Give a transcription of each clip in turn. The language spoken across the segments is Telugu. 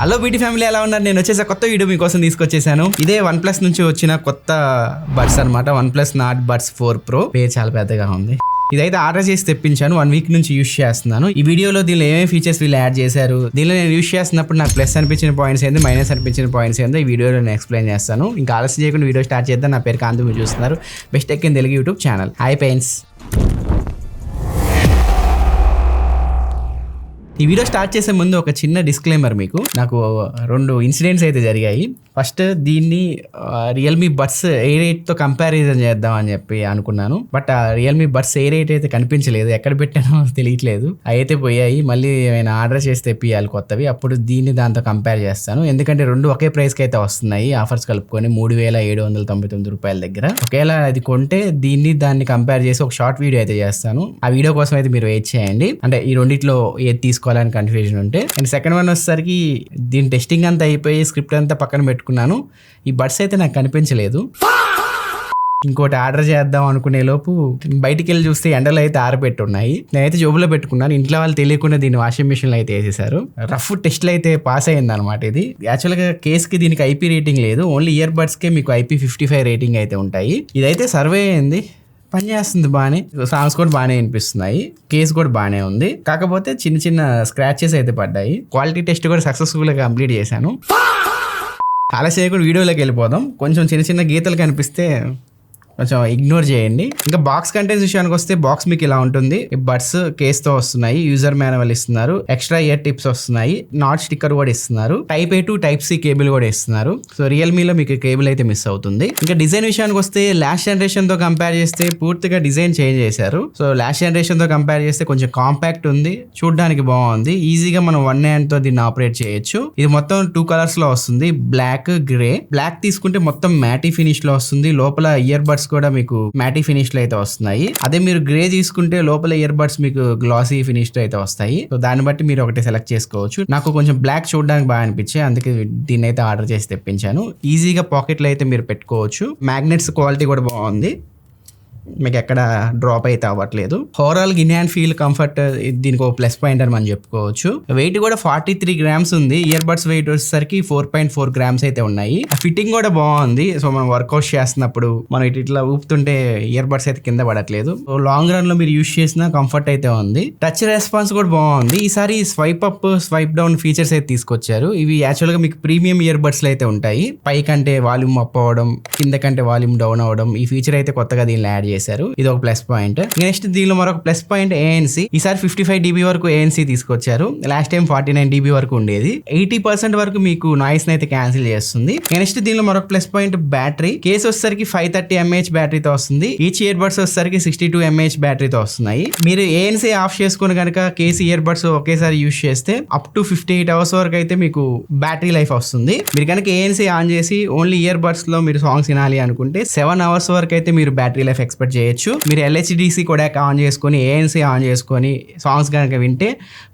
హలో బీటీ ఫ్యామిలీ, ఎలా ఉన్నారు? నేను వచ్చేసి కొత్త వీడియో మీకోసం తీసుకొచ్చేసాను. ఇదే OnePlus నుంచి వచ్చిన కొత్త బడ్స్ అనమాట. OnePlus Nord Buds 4 Pro. పేరు చాలా పెద్దగా ఉంది. ఇదైతే ఆర్డర్ చేసి తెప్పించాను. 1 వీక్ నుంచి యూస్ చేస్తున్నాను. ఈ వీడియోలో దీనిలో ఏమేమి ఫీచర్స్ వీళ్ళు యాడ్ చేశారు, దీనిలో నేను యూస్ చేస్తున్నప్పుడు నాకు ప్లస్ అనిపించిన పాయింట్స్ ఏంది, మైనస్ అనిపించిన పాయింట్స్ ఏందో ఈ వీడియోలో నేను ఎక్స్ప్లెయిన్ చేస్తాను. ఇంకా ఆలస్యం చేయకుండా వీడియో స్టార్ట్ చేద్దాం. నా పేరు కాంతు, మీరు చూస్తున్నారు best tech in Telugu YouTube channel. Hi pains. ఈ వీడియో స్టార్ట్ చేసే ముందు ఒక చిన్న డిస్క్లైమర్. మీకు నాకు 2 ఇన్సిడెంట్స్ అయితే జరిగాయి. ఫస్ట్, దీన్ని రియల్మీ బడ్స్ ఎయిర్ 8తో కంపారిజన్ చేద్దాం అని చెప్పి అనుకున్నాను. బట్ ఆ రియల్మీ బడ్స్ ఎయిర్ 8 అయితే కనిపించలేదు, ఎక్కడ పెట్టానో తెలియట్లేదు. అయితే పోయాయి. మళ్ళీ ఏమైనా ఆర్డర్ చేసి తెప్పియాలి కొత్తవి, అప్పుడు దీన్ని దాంతో కంపేర్ చేస్తాను. ఎందుకంటే 2 ఒకే ప్రైస్కి అయితే వస్తున్నాయి, ఆఫర్స్ కలుపుకొని 3799 రూపాయల దగ్గర. ఒకవేళ అది కొంటే దాన్ని కంపేర్ చేసి ఒక షార్ట్ వీడియో అయితే చేస్తాను. ఆ వీడియో కోసం అయితే మీరు వెయిట్ చేయండి. అంటే ఈ రెండిట్లో ఏది తీసుకోవాలని కన్ఫ్యూజన్ ఉంటే. అండ్ సెకండ్ వన్ వచ్చేసరికి దీని టెస్టింగ్ అంతా అయిపోయి స్క్రిప్ట్ అంతా పక్కన పెట్టుకున్నాను. ఈ బడ్స్ అయితే నాకు కనిపించలేదు. ఇంకోటి ఆర్డర్ చేద్దాం అనుకునే లోపు బయటికి వెళ్ళి చూస్తే ఎండలో అయితే ఆరబెట్టి ఉన్నాయి. నేనైతే జోబులో పెట్టుకున్నాను. ఇంట్లో వాళ్ళు తెలియకుండా దీన్ని వాషింగ్ మిషన్లో అయితే వేసేసారు. రఫ్ టెస్ట్లు అయితే పాస్ అయ్యింది అనమాట. ఇది యాక్చువల్గా కేస్కి దీనికి ఐపీ రేటింగ్ లేదు, ఓన్లీ ఇయర్ బడ్స్కే మీకు IP55 రేటింగ్ అయితే ఉంటాయి. ఇదైతే సర్వే అయింది, పని చేస్తుంది బాగానే, సాంగ్స్ కూడా బాగానే వినిపిస్తున్నాయి, కేస్ కూడా బాగానే ఉంది. కాకపోతే చిన్న చిన్న స్క్రాచెస్ అయితే పడ్డాయి. క్వాలిటీ టెస్ట్ కూడా సక్సెస్ఫుల్గా కంప్లీట్ చేశాను. ఆలస్యం చేయకుండా వీడియోలోకి వెళ్ళిపోదాం. కొంచెం చిన్న చిన్న గీతలు కనిపిస్తే కొంచెం ఇగ్నోర్ చేయండి. ఇంకా బాక్స్ కంటెంట్స్ విషయానికి వస్తే, బాక్స్ మీకు ఇలా ఉంటుంది. బడ్స్ కేస్తో వస్తున్నాయి, యూజర్ మాన్యువల్ ఇస్తున్నారు, ఎక్స్ట్రా ఇయర్ టిప్స్ వస్తున్నాయి, నాట్ స్టిక్కర్ కూడా ఇస్తున్నారు, Type-A to Type-C కేబుల్ కూడా ఇస్తున్నారు. సో రియల్మీలో మీకు కేబుల్ అయితే మిస్ అవుతుంది. ఇంకా డిజైన్ విషయానికి వస్తే, లాస్ట్ జనరేషన్ తో కంపేర్ చేస్తే పూర్తిగా డిజైన్ చేంజ్ చేశారు. సో లాస్ట్ జనరేషన్ తో కంపేర్ చేస్తే కొంచెం కాంపాక్ట్ ఉంది, చూడడానికి బాగుంది. ఈజీగా మనం 1 hand తో దీన్ని ఆపరేట్ చేయొచ్చు. ఇది మొత్తం 2 కలర్స్ లో వస్తుంది, బ్లాక్, గ్రే. బ్లాక్ తీసుకుంటే మొత్తం మ్యాటీ ఫినిష్ లో వస్తుంది, లోపల ఇయర్ బడ్స్ కూడా మీకు మ్యాటీ ఫినిష్ లో అయితే వస్తున్నాయి. అదే మీరు గ్రే తీసుకుంటే లోపల ఇయర్ బడ్స్ మీకు గ్లాసీ ఫినిష్ లో అయితే వస్తాయి. సో దాన్ని బట్టి మీరు ఒకటి సెలెక్ట్ చేసుకోవచ్చు. నాకు కొంచెం బ్లాక్ చూడడానికి బాగా అనిపించాయి, అందుకే దీన్ని అయితే ఆర్డర్ చేసి తెప్పించాను. ఈజీగా పాకెట్లో అయితే మీరు పెట్టుకోవచ్చు. మ్యాగ్నెట్స్ క్వాలిటీ కూడా బాగుంది, మీకు ఎక్కడ డ్రాప్ అయితే అవ్వట్లేదు. Overall in hand feel, comfort దీనికి ఒక ప్లస్ పాయింట్ అని మనం చెప్పుకోవచ్చు. వెయిట్ కూడా 43 grams ఉంది. ఇయర్ బడ్స్ వెయిట్ వచ్చేసరికి 4.4 grams అయితే ఉన్నాయి. ఫిట్టింగ్ కూడా బాగుంది. సో మనం వర్కౌట్ చేస్తున్నప్పుడు మనం ఇట్లా ఊపుతుంటే ఇయర్ బడ్స్ అయితే కింద పడట్లేదు. లాంగ్ రన్ లో మీరు యూస్ చేసిన కంఫర్ట్ అయితే ఉంది. టచ్ రెస్పాన్స్ కూడా బాగుంది. ఈసారి swipe up, swipe down features అయితే తీసుకొచ్చారు. ఇవి యాక్చువల్ గా మీకు ప్రీమియం ఇయర్ బడ్స్ అయితే ఉంటాయి. పై కంటే వాల్యూమ్ అప్ అవ్వడం, కింద కంటే వాల్యూమ్ డౌన్ అవ్వడం, ఈ ఫీచర్ అయితే కొత్తగా దీనిలో యాడ్ చేశారు. ఇది ఒక ప్లస్ పాయింట్. నెక్స్ట్ దీనిలో మరొక ప్లస్ పాయింట్ ANC. ఈసారి 55 dB వరకు ANC తీసుకొచ్చారు. లాస్ట్ టైం 49 dB వరకు ఉండేది. 80% వరకు మీకు నాయిస్ అయితే క్యాన్సిల్ చేస్తుంది. నెక్స్ట్ దీనిలో మరొక ప్లస్ పాయింట్ బ్యాటరీ. కేసు వచ్చేసరికి 530 mAh బ్యాటరీతో వస్తుంది. ఈచ్ ఇయర్ బడ్స్ వచ్చేసరికి 62 mAh బ్యాటరీతో వస్తున్నాయి. మీరు ANC ఆఫ్ చేసుకుని కనుక కేసు ఇయర్ బడ్స్ ఒకేసారి యూస్ చేస్తే అప్ టు 58 hours వరకు అయితే మీకు బ్యాటరీ లైఫ్ వస్తుంది. మీరు కనుక ANC ఆన్ చేసి ఓన్లీ ఇయర్ బడ్స్ లో మీరు సాంగ్స్ వినాలి అనుకుంటే 7 hours వరకు అయితే మీరు బ్యాటరీ లైఫ్ ఎక్స్పెక్ట్ చేయొచ్చు. మీరు LHDC కూడా ఆన్ చేసుకొని, ANC ఆన్ చేసుకొని సాంగ్స్ కనుక వింటే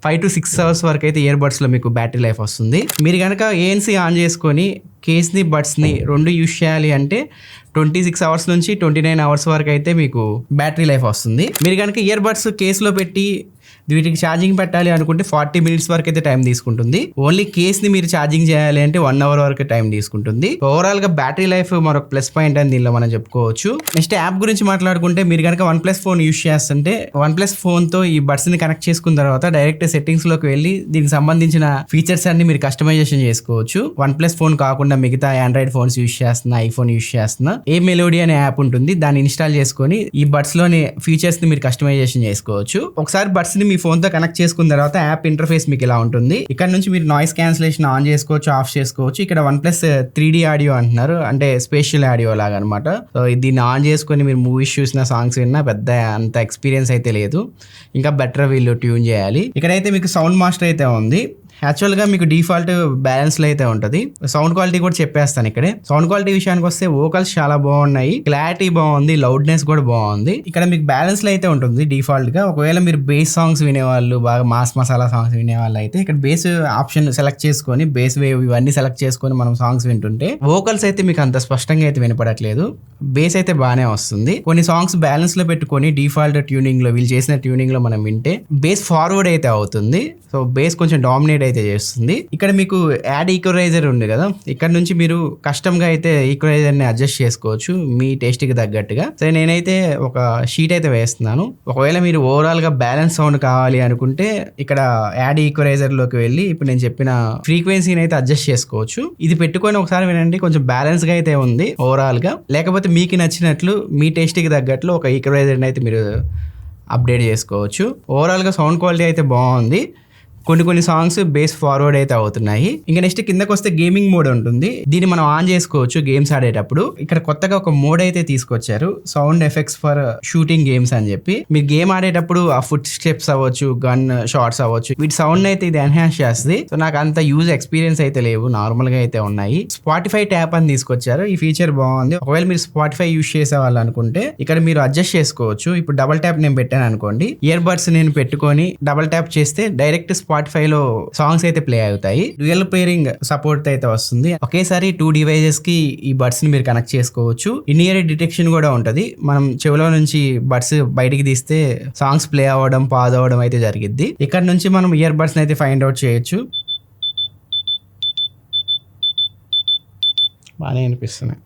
5 to 6 hours వరకు అయితే ఇయర్ బడ్స్ లో మీకు బ్యాటరీ లైఫ్ వస్తుంది. మీరు కనుక ANC ఆన్ చేసుకొని కేస్ని, బడ్స్ని 2 యూస్ చేయాలి అంటే 26 hours నుంచి 29 hours వరకు అయితే మీకు బ్యాటరీ లైఫ్ వస్తుంది. మీరు కనుక ఇయర్ బడ్స్ కేసులో పెట్టి వీటికి ఛార్జింగ్ పెట్టాలి అనుకుంటే 40 minutes వరకు అయితే టైం తీసుకుంటుంది. ఓన్లీ కేస్ని మీరు ఛార్జింగ్ చేయాలి అంటే 1 hour వరకు టైం తీసుకుంటుంది. ఓవరాల్ గా బ్యాటరీ లైఫ్ మరొక ప్లస్ పాయింట్ అని దీనిలో మనం చెప్పుకోవచ్చు. నెక్స్ట్ యాప్ గురించి మాట్లాడుకుంటే, మీరు కనుక OnePlus ఫోన్ యూస్ చేస్తుంటే OnePlus ఫోన్ తో ఈ బడ్స్ ని కనెక్ట్ చేసుకున్న తర్వాత డైరెక్ట్ సెట్టింగ్స్ లోకి వెళ్ళి దీనికి సంబంధించిన ఫీచర్స్ అన్ని మీరు కస్టమైజేషన్ చేసుకోవచ్చు. OnePlus ఫోన్ కాకుండా మిగతా ఆండ్రాయిడ్ ఫోన్స్ యూస్ చేస్తున్నా, ఐఫోన్ యూస్ చేస్తున్నా, ఏ మెలోడీ అనే యాప్ ఉంటుంది, దాన్ని ఇన్స్టాల్ చేసుకొని ఈ బడ్స్ లోని ఫీచర్స్ ని మీరు కస్టమైజేషన్ చేసుకోవచ్చు. ఒకసారి బడ్స్ ని మీ ఫోన్ తో కనెక్ట్ చేసుకున్న తర్వాత యాప్ ఇంటర్ఫేస్ మీకు ఇలా ఉంటుంది. ఇక్కడ నుంచి మీరు నాయిస్ క్యాన్సిలేషన్ ఆన్ చేసుకోవచ్చు, ఆఫ్ చేసుకోవచ్చు. ఇక్కడ OnePlus 3D ఆడియో అంటున్నారు, అంటే స్పేషియల్ ఆడియో లాగా అనమాట. సో దీన్ని ఆన్ చేసుకొని మీరు మూవీస్ చూసిన, సాంగ్స్ విన్నా పెద్ద అంత ఎక్స్పీరియన్స్ అయితే లేదు. ఇంకా బెటర్ వీళ్ళు ట్యూన్ చేయాలి. ఇక్కడైతే మీకు సౌండ్ మాస్టర్ అయితే ఉంది. యాక్చువల్గా మీకు డిఫాల్ట్ బ్యాలెన్స్లో అయితే ఉంటుంది. సౌండ్ క్వాలిటీ కూడా చెప్పేస్తాను ఇక్కడే. సౌండ్ క్వాలిటీ విషయానికి వస్తే వోకల్స్ చాలా బాగున్నాయి, క్లారిటీ బాగుంది, లౌడ్నెస్ కూడా బాగుంది. ఇక్కడ మీకు బ్యాలెన్స్లో అయితే ఉంటుంది డిఫాల్ట్ గా. ఒకవేళ మీరు బేస్ సాంగ్స్ వినేవాళ్ళు, బాగా మాస్ మసాలా సాంగ్స్ వినేవాళ్ళు అయితే ఇక్కడ బేస్ ఆప్షన్ సెలెక్ట్ చేసుకొని, బేస్ వేవ్ ఇవన్నీ సెలెక్ట్ చేసుకొని మనం సాంగ్స్ వింటుంటే వోకల్స్ అయితే మీకు అంత స్పష్టంగా అయితే వినపడట్లేదు. బేస్ అయితే బాగానే వస్తుంది. కొన్ని సాంగ్స్ బ్యాలెన్స్ లో పెట్టుకొని డిఫాల్ట్ ట్యూనింగ్ లో, వీళ్ళు చేసిన ట్యూనింగ్ లో మనం వింటే బేస్ ఫార్వర్డ్ అయితే అవుతుంది. సో బేస్ కొంచెం డామినేట్ అయితే చేస్తుంది. ఇక్కడ మీకు యాడ్ ఈక్వలైజర్ ఉంది కదా, ఇక్కడ నుంచి మీరు కస్టమ్ గా అయితే ఈక్వలైజర్ ని అడ్జస్ట్ చేసుకోవచ్చు మీ టేస్ట్ కి తగ్గట్టుగా. సో నేనైతే ఒక షీట్ అయితే వేస్తున్నాను. ఒకవేళ మీరు ఓవరాల్ గా బ్యాలెన్స్ సౌండ్ కావాలి అనుకుంటే ఇక్కడ యాడ్ ఈక్వలైజర్ లోకి వెళ్ళి ఇప్పుడు నేను చెప్పిన ఫ్రీక్వెన్సీని అయితే అడ్జస్ట్ చేసుకోవచ్చు. ఇది పెట్టుకొని ఒకసారి వినండి, కొంచెం బ్యాలెన్స్ గా అయితే ఉంది ఓవరాల్ గా. లేకపోతే మీకు నచ్చినట్లు మీ టేస్ట్ కి తగ్గట్లు ఒక ఈక్వలైజర్ అయితే మీరు అప్డేట్ చేసుకోవచ్చు. ఓవరాల్గా సౌండ్ క్వాలిటీ అయితే బాగుంది. కొన్ని సాంగ్స్ బేస్ ఫార్వర్డ్ అయితే అవుతున్నాయి. ఇంకా నెక్స్ట్ కిందకి వస్తే గేమింగ్ మోడ్ ఉంటుంది. దీన్ని మనం ఆన్ చేసుకోవచ్చు గేమ్స్ ఆడేటప్పుడు. ఇక్కడ కొత్తగా ఒక మోడ్ అయితే తీసుకొచ్చారు, sound effects for shooting games అని చెప్పి. మీరు గేమ్ ఆడేటప్పుడు ఆ ఫుట్ స్టెప్స్ అవ్వచ్చు, గన్ షాట్స్ అవ్వచ్చు, వీటి సౌండ్ అయితే ఇది ఎన్హాన్స్ చేస్తుంది. సో నాకు అంత యూజ్ ఎక్స్పీరియన్స్ అయితే లేవు, నార్మల్ గా అయితే ఉన్నాయి. స్పాటిఫై ట్యాప్ అని తీసుకొచ్చారు, ఈ ఫీచర్ బాగుంది. ఒకవేళ మీరు స్పాటిఫై యూజ్ చేసే వాళ్ళు అనుకుంటే ఇక్కడ మీరు అడ్జస్ట్ చేసుకోవచ్చు. ఇప్పుడు డబల్ ట్యాప్ నేను పెట్టాను అనుకోండి, ఇయర్ బడ్స్ నేను పెట్టుకొని డబల్ ట్యాప్ చేస్తే డైరెక్ట్ స్పాటిఫైలో సాంగ్స్ అయితే ప్లే అవుతాయి. డ్యూయల్ ప్లేయింగ్ సపోర్ట్ అయితే వస్తుంది. ఒకేసారి 2 డివైజెస్ కి ఈ బడ్స్ ని మీరు కనెక్ట్ చేసుకోవచ్చు. ఇన్ ఇయర్ డిటెక్షన్ కూడా ఉంటది. మనం చెవిలో నుంచి బడ్స్ బయటికి తీస్తే సాంగ్స్ ప్లే అవ్వడం, పాజ్ అవ్వడం అయితే జరిగిద్ది. ఇక్కడ నుంచి మనం ఇయర్ బడ్స్ అయితే ఫైండ్ అవుట్ చేయొచ్చు. బాగానే అనిపిస్తున్నాయి.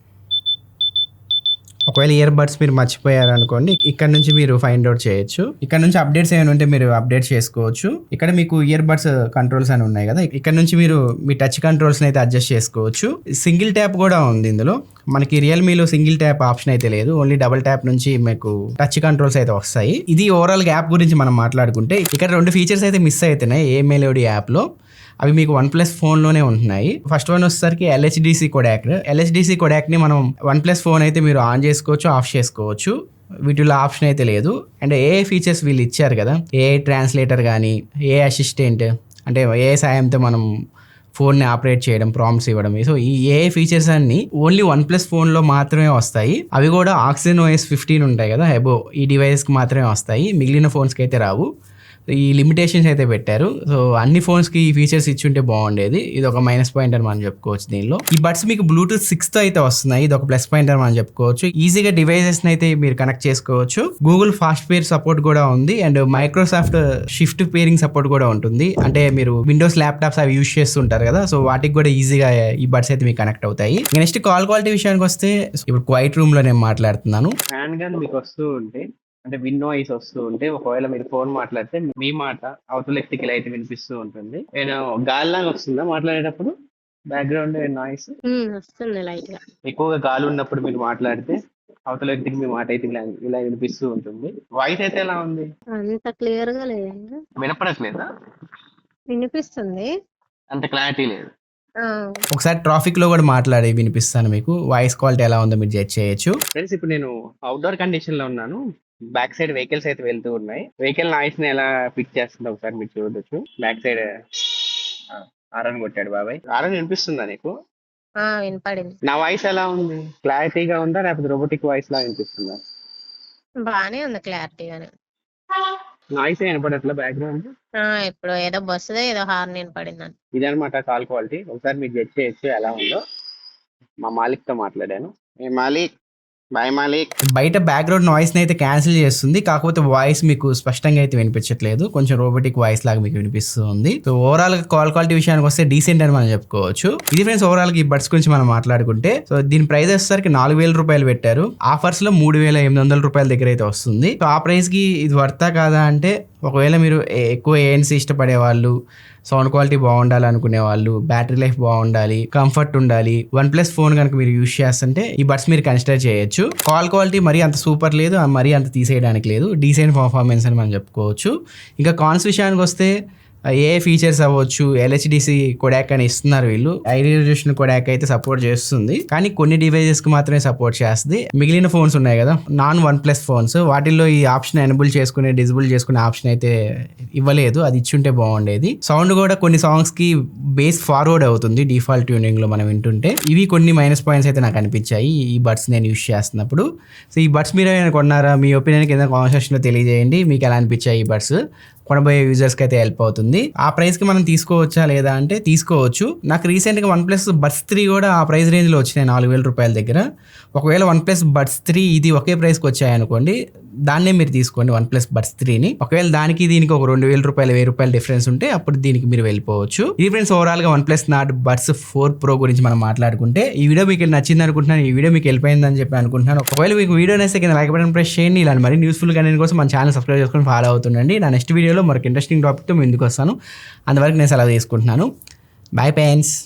ఒకవేళ ఇయర్ బడ్స్ మీరు మర్చిపోయారు అనుకోండి, ఇక్కడ నుంచి మీరు ఫైండ్ అవుట్ చేయొచ్చు. ఇక్కడ నుంచి అప్డేట్స్ ఏమైనా ఉంటే మీరు అప్డేట్ చేసుకోవచ్చు. ఇక్కడ మీకు ఇయర్ బడ్స్ కంట్రోల్స్ అని ఉన్నాయి కదా, ఇక్కడ నుంచి మీరు మీ టచ్ కంట్రోల్స్ అయితే అడ్జస్ట్ చేసుకోవచ్చు. సింగిల్ ట్యాప్ కూడా ఉంది ఇందులో. మనకి రియల్మీలో సింగిల్ ట్యాప్ ఆప్షన్ అయితే లేదు, ఓన్లీ డబుల్ ట్యాప్ నుంచి మీకు టచ్ కంట్రోల్స్ అయితే వస్తాయి. ఇది ఓవరాల్ యాప్ గురించి మనం మాట్లాడుకుంటే ఇక్కడ 2 ఫీచర్స్ అయితే మిస్ అవుతున్నాయి ఏ మెలోడీ యాప్ లో. అవి మీకు OnePlus ఫోన్లోనే ఉంటున్నాయి. ఫస్ట్ వన్ వచ్చేసరికి LHDC కొడాక్. LHDC కొడాక్ని మనం OnePlus ఫోన్ అయితే మీరు ఆన్ చేసుకోవచ్చు, ఆఫ్ చేసుకోవచ్చు. వీటిలో ఆప్షన్ అయితే లేదు. అండ్ ఏ ఫీచర్స్ వీళ్ళు ఇచ్చారు కదా, ఏ ట్రాన్స్లేటర్ కానీ, ఏ అసిస్టెంట్ అంటే ఏ సాయంతో మనం ఫోన్ని ఆపరేట్ చేయడం, ప్రాంప్ట్స్ ఇవ్వడం. సో ఈ ఏ ఫీచర్స్ అన్ని ఓన్లీ OnePlus ఫోన్లో మాత్రమే వస్తాయి. అవి కూడా Oxygen OS 15 ఉంటాయి కదా అబో, ఈ డివైస్కి మాత్రమే వస్తాయి, మిగిలిన ఫోన్స్కి అయితే రావు. ఈ లిమిటేషన్స్ అయితే పెట్టారు. సో అన్ని ఫోన్స్కి ఈ ఫీచర్స్ ఇచ్చుంటే బాగుండేది. ఇది ఒక మైనస్ పాయింట్ అని మనం చెప్పుకోవచ్చు. దీనిలో ఈ బడ్స్ మీకు Bluetooth 6తో అయితే వస్తున్నాయి, ఇది ఒక ప్లస్ పాయింట్ అని మనం చెప్పుకోవచ్చు. ఈజీగా డివైజెస్ అయితే మీరు కనెక్ట్ చేసుకోవచ్చు. గూగుల్ ఫాస్ట్ పేర్ సపోర్ట్ కూడా ఉంది, and Microsoft shift pairing support కూడా ఉంటుంది. అంటే మీరు విండోస్ ల్యాప్టాప్స్ అవి యూజ్ చేస్తుంటారు కదా, సో వాటికి కూడా ఈజీగా ఈ బడ్స్ అయితే మీకు కనెక్ట్ అవుతాయి. నెక్స్ట్ కాల్ క్వాలిటీ విషయానికి వస్తే, ఇప్పుడు క్వైట్ రూమ్ లో నేను మాట్లాడుతున్నాను. హ్యాండ్ గన్ మీకు వస్తూ ఉంటే, అంటే విన్ నాయిస్ వస్తూ ఉంటే, ఒకవేళ మీరు ఫోన్ మాట్లాడితే మీ మాట అవతల వ్యక్తికి ఇలా అయితే వినిపిస్తూ ఉంటుంది. నేను గాలిలాగా వస్తుందా మాట్లాడేటప్పుడు బ్యాక్గ్రౌండ్ నాయిస్? వస్తుంది లైట్ గా. ఎక్కువగా గాలి ఉన్నప్పుడు మీరు మాట్లాడితే అవతల వ్యక్తికి మీ మాట అయితే ఇలా వినిపిస్తూ ఉంటుంది. వాయిస్ అయితే ఎలా ఉంది? అంత క్లియర్ గా లేదండి. వినపడట్లేదా? వినిపిస్తుంది, అంత క్లారిటీ లేదు. ఒకసారి ట్రాఫిక్ లో కూడా మాట్లాడి వినిపిస్తాను మీకు. వాయిస్ క్వాలిటీ ఎలా ఉందో మీరు జడ్జ్ చేయొచ్చు. ఫ్రెండ్స్, ఇప్పుడు నేను అవుట్డోర్ కండిషన్ లో ఉన్నాను. బ్యాక్ సైడ్ వెహికల్స్ అయితే వెళ్తూ ఉన్నాయి. వెహికల్ నాయిస్ ని ఎలా పిక్ చేస్తుందో ఒకసారి మీరు చూడొచ్చు. బ్యాక్ సైడ్ ఆరన్ కొట్టాడు బాబాయ్. ఆరన్ వినిపిస్తుందా నీకు? వినపడింది. నా వాయిస్ ఎలా ఉంది? క్లారిటీగా ఉందా లేకపోతే రోబోటిక్ వాయిస్ లా వినిపిస్తుందా? బానే ఉంది, క్లారిటీగానే. Noise వినపడట్లా background. ఇప్పుడు ఏదో బస్సుదో ఏదో హార్న్ వినపడింది. ఇదనమాట కాల్ క్వాలిటీ. ఒకసారి మీరు జడ్జ్ చేయొచ్చు ఎలా ఉందో. మా మాలిక్ తో మాట్లాడాను. ఏ మాలిక్, బాయ్ మాలిక్. బయట బ్యాక్గ్రౌండ్ నాయిస్ ని అయితే క్యాన్సిల్ చేస్తుంది, కాకపోతే వాయిస్ మీకు స్పష్టంగా అయితే వినిపించట్లేదు, కొంచెం రోబోటిక్ వాయిస్ లాగా మీకు వినిపిస్తుంది. సో ఓవరాల్ గా కాల్ క్వాలిటీ విషయానికి వస్తే డీసెంట్ అని మనం చెప్పుకోవచ్చు. ఇది ఫ్రెండ్స్ ఓవరాల్ గా ఈ బడ్స్ గురించి మనం మాట్లాడుకుంటే, సో దీని ప్రైస్ వచ్చేసరికి 4,000 రూపాయలు పెట్టారు. ఆఫర్స్ లో 3,800 రూపాయల దగ్గర అయితే వస్తుంది. సో ఆ ప్రైస్ కి ఇది వర్తా కాదా అంటే, ఒకవేళ మీరు ఎక్కువ ANC ఇష్టపడే వాళ్ళు, సౌండ్ క్వాలిటీ బాగుండాలి అనుకునే వాళ్ళు, బ్యాటరీ లైఫ్ బాగుండాలి, కంఫర్ట్ ఉండాలి, OnePlus ఫోన్ కనుక మీరు యూజ్ చేస్తుంటే ఈ బడ్స్ మీరు కన్సిడర్ చేయొచ్చు. కాల్ క్వాలిటీ మరీ అంత సూపర్ లేదు, మరీ అంత తీసేయడానికి లేదు, డీసెంట్ పర్ఫార్మెన్స్ అని మనం చెప్పుకోవచ్చు. ఇంకా కాన్స్ విషయానికి వస్తే ఏ ఫీచర్స్ అవ్వచ్చు, LHDC కొడాక్ అని ఇస్తున్నారు వీళ్ళు. హై రిజల్యూషన్ కొడాక్ అయితే సపోర్ట్ చేస్తుంది, కానీ కొన్ని డివైజెస్ కి మాత్రమే సపోర్ట్ చేస్తుంది. మిగిలిన ఫోన్స్ ఉన్నాయి కదా నాన్ OnePlus ఫోన్స్, వాటిల్లో ఈ ఆప్షన్ ఎనేబుల్ చేసుకునే, డిజబుల్ చేసుకునే ఆప్షన్ అయితే ఇవ్వలేదు. అది ఇచ్చుంటే బాగుండేది. సౌండ్ కూడా కొన్ని సాంగ్స్ కి బేస్ ఫార్వర్డ్ అవుతుంది డిఫాల్ట్ ట్యూనింగ్ లో మనం వింటుంటే. ఇవి కొన్ని మైనస్ పాయింట్స్ అయితే నాకు అనిపించాయి ఈ బడ్స్ నేను యూజ్ చేస్తున్నప్పుడు. సో ఈ బడ్స్ మీరు ఏమైనా కొన్నారా? మీ ఒపీనియన్ కింద కామెంట్ సెక్షన్ లో తెలియజేయండి. మీకు ఎలా అనిపించాయి ఈ బడ్స్? కొనబోయే యూజర్స్కి అయితే హెల్ప్ అవుతుంది. ఆ ప్రైస్కి మనం తీసుకోవచ్చా లేదా అంటే తీసుకోవచ్చు. నాకు రీసెంట్గా OnePlus Buds 3 కూడా ఆ ప్రైస్ రేంజ్లో వచ్చినాయి, 4,000 రూపాయల దగ్గర. ఒకవేళ OnePlus Buds 3 ఇది ఒకే ప్రైస్కి వచ్చాయి అనుకోండి, దాన్నే మీరు తీసుకోండి OnePlus Buds 3ని. ఒకవేళ దానికి దీనికి ఒక 2,000 రూపాయలు 1,000 రూపాయలు డిఫరెన్స్ ఉంటే అప్పుడు దీనికి మీరు వెళ్ళిపోవచ్చు. ఈ ఫ్రెండ్స్ ఓవరాల్ గా OnePlus Nord Buds 4 Pro గురించి మనం మాట్లాడుకుంటే ఈ వీడియో మీకు నచ్చింది అనుకుంటున్నాను. ఈ వీడియో మీకు వెళ్ళిపోయిందని చెప్పి అనుకుంటున్నాను. ఒకవేళ మీకు వీడియో నచ్చితే కింద లైక్ బటన్ ప్రెస్ చేయండి. ఇలాంటి మరి యూస్ఫుల్ కంటెంట్ కోసం మన ఛానల్ సబ్స్క్రైబ్ చేసుకొని ఫాలో అవుతుండండి. నా నెక్స్ట్ వీడియోలో మరొక ఇంట్రెస్టింగ్ టాపిక్తో ముందుకు వస్తాను. అంతవరకు నేను సెలవు తీసుకుంటున్నాను. Bye friends.